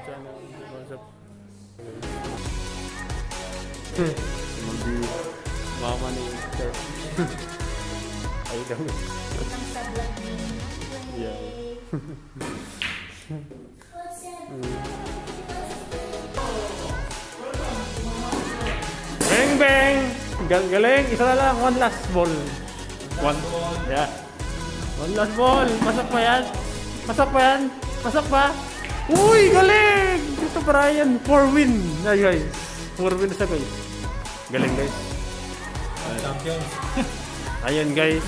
channel. Mama ni Sir. Ay dami. Yeah. Bang bang! Galing! Isa na lang. One last ball. One. Yeah. One last ball. Pasok pa yan. Pasok pa yan. Pasok pa. Uy! Galing! Dito Brian. 4 win. Ay guys. 4 win siya guys. Galing guys. Champion. Ayun guys.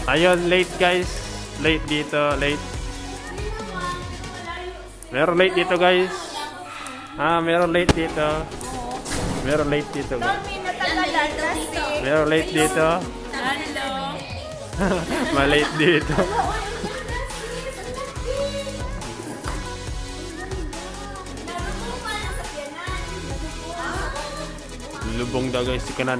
Ayun late guys. Late dito. Late. Meron late dito guys. Meron late dito. Meron late dito guys. Meron late dito. Malate dito. Lubong daw guys si Kanan.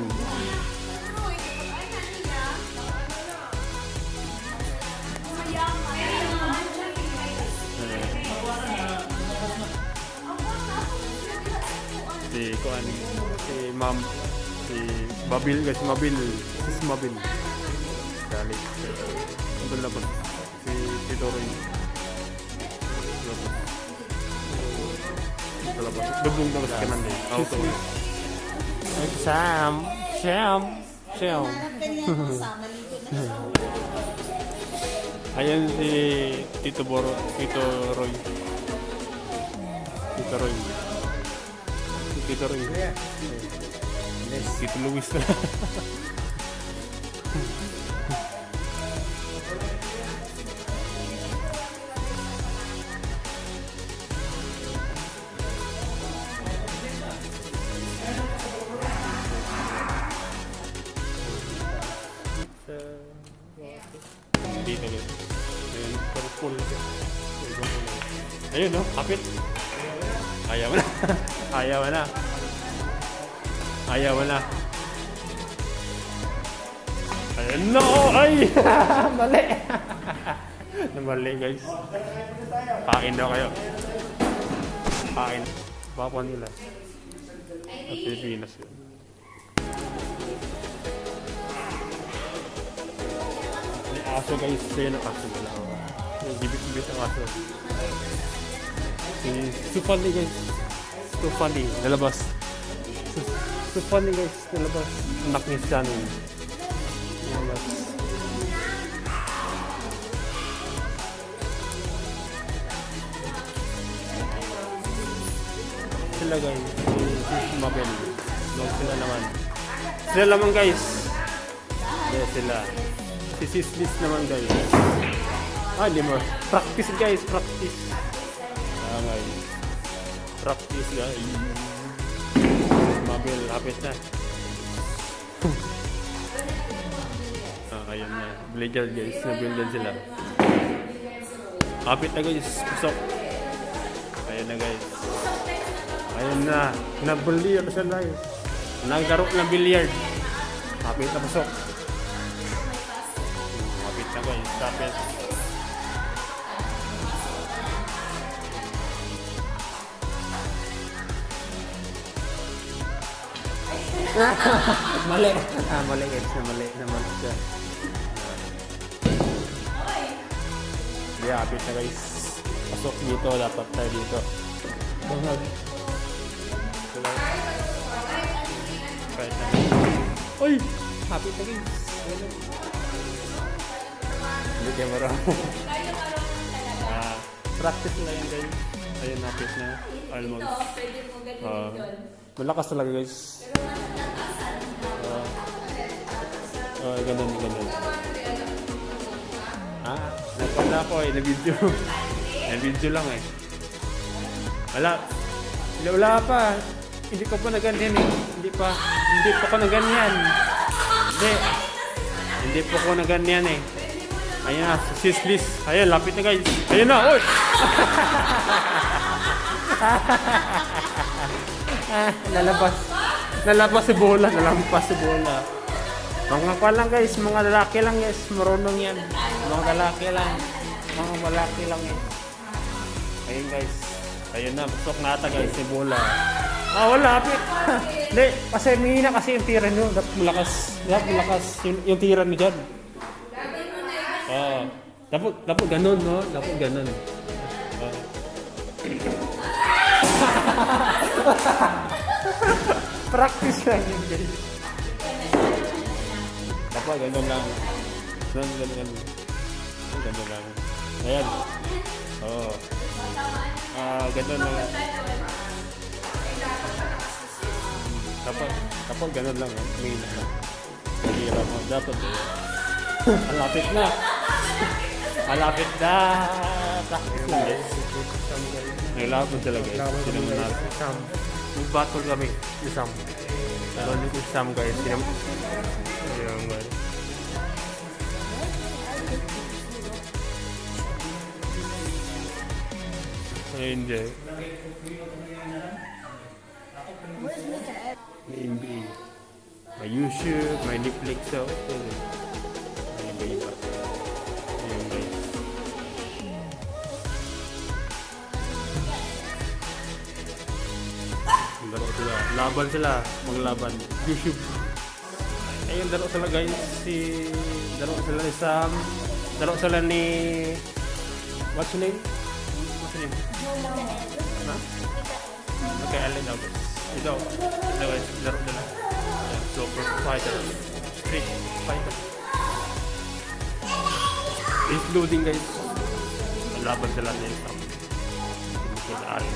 Si Kuan, si Ma'am, si Babil guys, Mabil, si Mabil. Galit. Andun labas. Si Tito Roy. Labas. Lubong daw si Kanan din. Auto. Sam. Ayan si Tito Boro, Tito Roy. Tito Roy. Tito Roy. Tito Luis na. Dito guys. Ayun, purple. Ayun no, kapit. Ayaw na. Ayaw na. Ayaw na. Ayun no! Ay! Mali! Mali guys. Kain daw kayo. Kain. Papa nila. Sa Pilipinas yun. Aso guys, sa'yo ng aso nila. Gibit-gibit ang aso. Si Stufani guys. Stufani, nalabas. Stufani guys, nalabas. Anak ni Shannon. Nalabas. Sila guys, si Mabel. Sila naman. Sila naman guys. Sila. Si Sislis naman guys. Hindi mo. Practice guys, practice. Guys. Practice guys. Mabel, hapit na. Ayun na. Blizzard guys, nabuildan sila. Hapit na guys, pusok. Ayun na guys. Ayun na. Nabulir sila guys. Naggarok na billiard. Hapit na pusok. Guys, kapit. Mali. Mali guys, mali siya. Kapit na guys. Pasok dito, dapat tayo dito. Bangag. Right na. Uy! Kapit na guys. Hindi kayo marunong. Practice na yan guys. Ayun, napit na. Almost. Malakas talaga guys. Ganun. Nagpala ako eh. Na-video. Na-video lang eh. Wala pa. Hindi ko pa na ganyan eh. Hindi pa ako na ganyan. Hindi pa ako na ganyan eh. Ayun na, Sislis. Ayun, lapit na guys. Ayun na, oy! Nalabas si bola. Mga kwa lang guys, mga lalaki lang guys. Marunong yan. Mga lalaki lang. Mga lalaki lang eh. Ayun guys. Ayun na, pasok na ata guys, si bola. Ah, wala. Hindi, kasi mina kasi yung tira nyo. Dapat malakas yung tira nyo dyan. Oo. Dapat ganun, no? Dapat ganun. Practice lang yun guys. Dapat ganun lang. Ganun lang. Ayan. Oo. Ganun lang. Dapat ganun lang. Mina lang. Mahira mo. Dapat malapit na. Malapit na. Practice lang guys. Naglaban sila guys. Sila mo natin. Sam. Mag-battle kami. Si Sam. Lalo si Sam guys. Ayun guys. I-enjoy. May NBA. May YouTube, may Netflix. So, may NBA pa. Ayun guys. Laro sila. Laban sila. Maglaban. YouTube. Ayun, laro sila guys. Laro sila ni Sam. Laro sila ni... What's your name? Ha? Okay, Allen ako. Ito. Otherwise, laro nila. Super fighter. Street fighter. Including guys. Laban sila ni Sam. Kita Allen.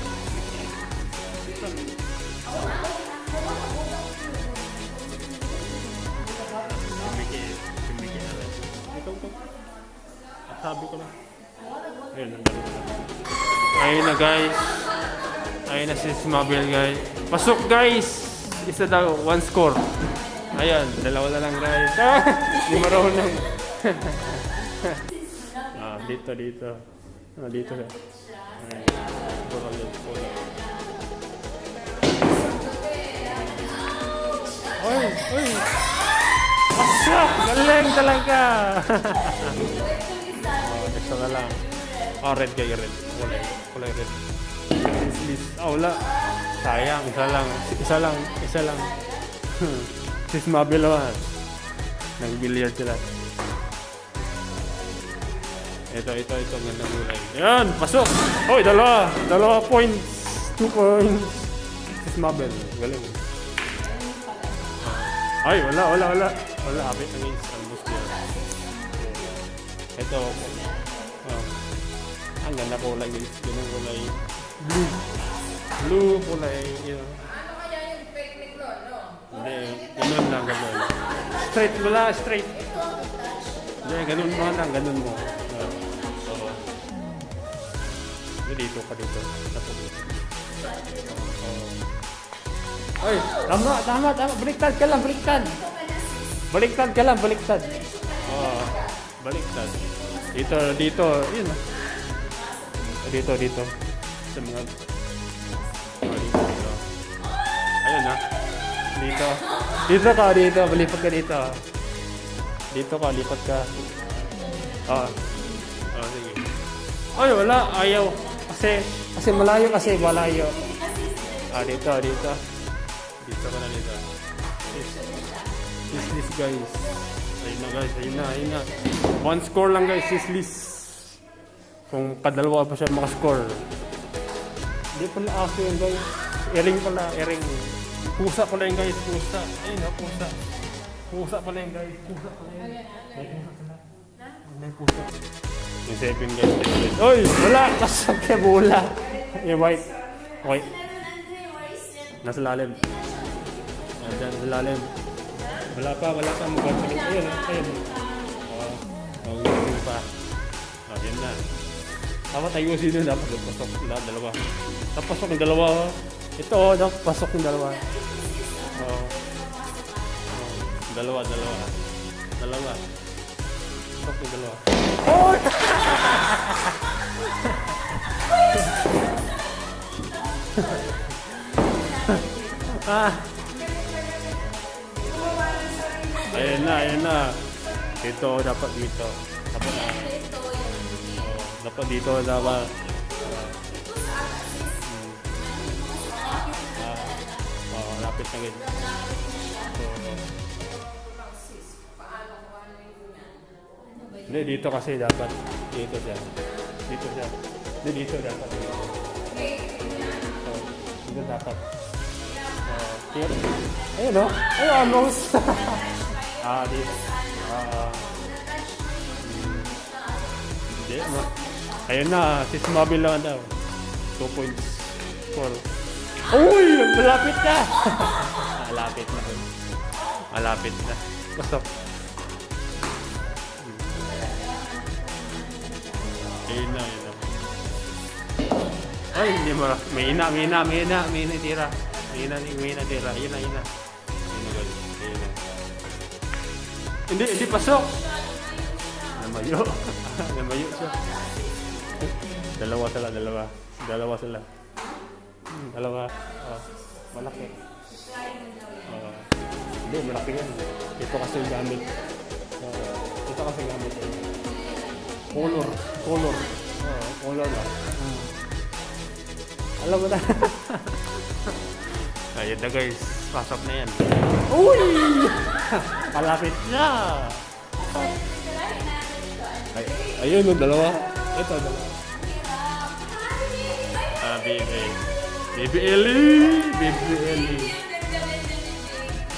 Tumiki Allen. Ito. Sabi ko lang. Ayun na guys. Ayun na si Smabel guys. Pasok guys. Isa daw. 1 score. Ayan. 2 na lang guys. Hindi marunong. Dito. Dito guys. Oy. Pasok. Galing talaga. Isa na lang. Red kayo red. Kulay red. Wala. Sayang. Isa lang. Si Smabel naman. Nag-billiard sila. Ito. Gandang gulay. Yan. Pasok. Hoy, 2 points. 2 points. Si Smabel. Galing. Ay, wala. Abit na guys. Almost yan. Ito. Ang ganda kulay guys. Ganun kulay. Blue kulay. Ano kaya yung technique nun, no? Hindi. Ganun. Straight. Hindi, ganun mo lang. Ganun mo. Dito. Ay, tama. Baliktad ka lang. Baliktad. Baliktad. Dito. Yun. Dito. Sa mga... dito. Ayun na. Dito ka. Lipat ka dito. Lipat ka. Sige. Ay, wala. Ayaw. Kasi malayo. Dito. Dito ka na dito. This guys. Ayun na. 1 score lang guys. This. Kung kadalawa pa siya makascore. Hindi pala aso yun guys. Ering. Pusa pala yun guys. Ayun na, pusa. Pusa pala yun guys. May pusa. Yung 7 guys. Oy! Wala! Pasok kaya bola. Yung white. Okay. Nasa lalim. Nasa lalim. Wala pa. Magpapalik. Ayun. Yung pa. Yan na. Dapat ayusin yun. Dapat pasok na 2. Napasok yung 2. Ito, dapat pasok yung 2. 2. Pasok yung 2. Oh! Ayan na. Ito, dapat dito. Dapat dito. Oo, lapit na gid. Oo. Paano kung ano yung una? Hindi, dito kasi dapat. Dito siya. Dito siya. Hindi, dito dapat. Oo, dito dapat. Here. Ayun o. Ayun, almost. Dito. Hindi. Ayun na, si Smabil lang daw. 2.4. Uy! Malapit na! Malapit na. Malapit na. Pasok. Ayun na, ayun na. Ay, hindi mo. May ina tira. May ina tira. Ayun na. Ayun na, guys. Ayun na. Hindi pasok. Namayo. Namayo siya. Dalawa sila. Dalawa. Malaki. Hindi, malaki yan. Ito kasi gamit. Color. Color na. Alam mo na. Ayun na guys. Pasok na yan. Uy! Malapit na. Ayun, dalawa. Ito, dalawa. Baby Ellie.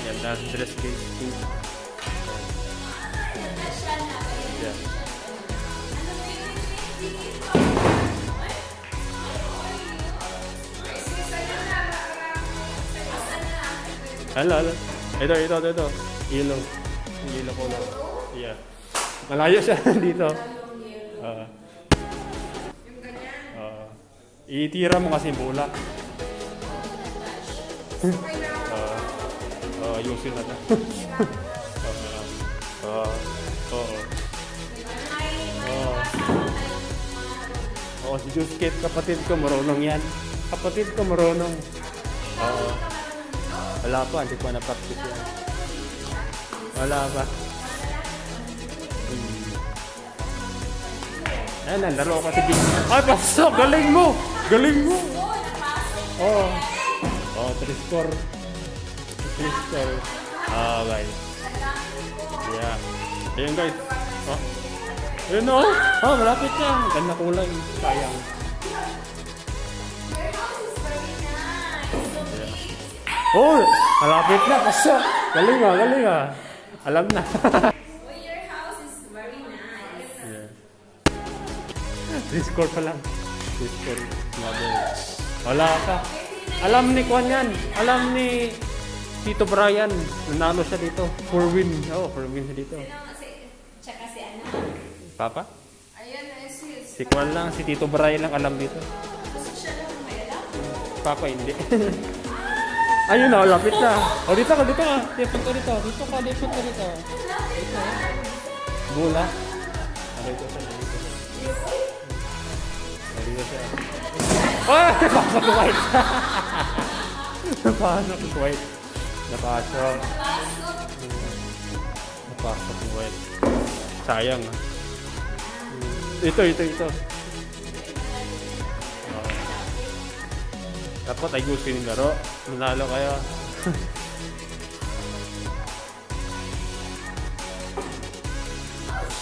Yan, last dress case. Yeah. Hello. Ito. Yellow color. Yeah. Malayo siya dito. Itira mo kasi bola. Ayusin na. Si Juskit, kapatid ko marunong yan. Wala pa, hindi ko na-practice yan. Wala pa. Ayan, laro ka si Big. Ay, pasok! Galing mo! Oo. 3 score. Guys. Yeah. Ayun guys. Ayun o. Malapit na. Ganda kulay. Sayang. Malapit na. Pasok! Galing ah. Alam na. Your house is very nice. Yeah. 3 score pa lang. 3 score. Wala ka. Alam ni Kwan yan. Alam ni Tito Brian. Nanalo siya dito. 4 win siya dito. Tsaka si ano? Papa? Ayan, sis. Si Kwan lang. Si Tito Brian lang alam dito. Kasi siya lang may alam. Papa hindi. Ayun na. Lapit na. Dito ka. Dito ka. Bola. Dito siya. Napasok ko white. Napasok ko white. Sayang. Ito. Dapat ay gusto yung laro. Manalo kayo.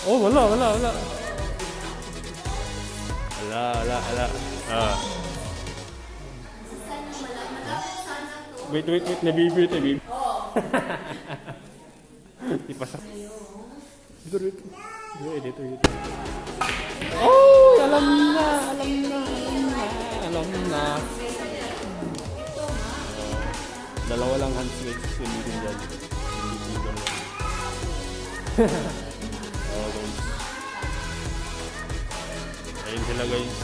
Wala. Wait. Nabibit. Ipasok. Dito. Alam na. Dalawa lang hands guys. Hindi din dyan. Guys. Ayun sila guys.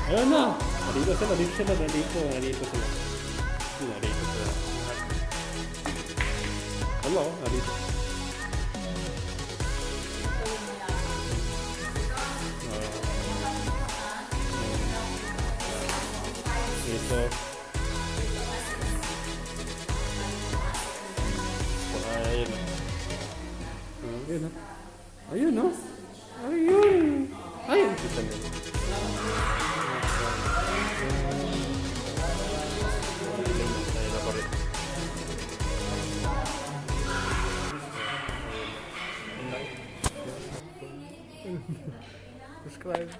Ayun na. Nandito sila. Hello, nandito. Ito. Ayun. Ayun. Ayun. Ayun. Kita niyo. Ayun ako rin. Subscribe.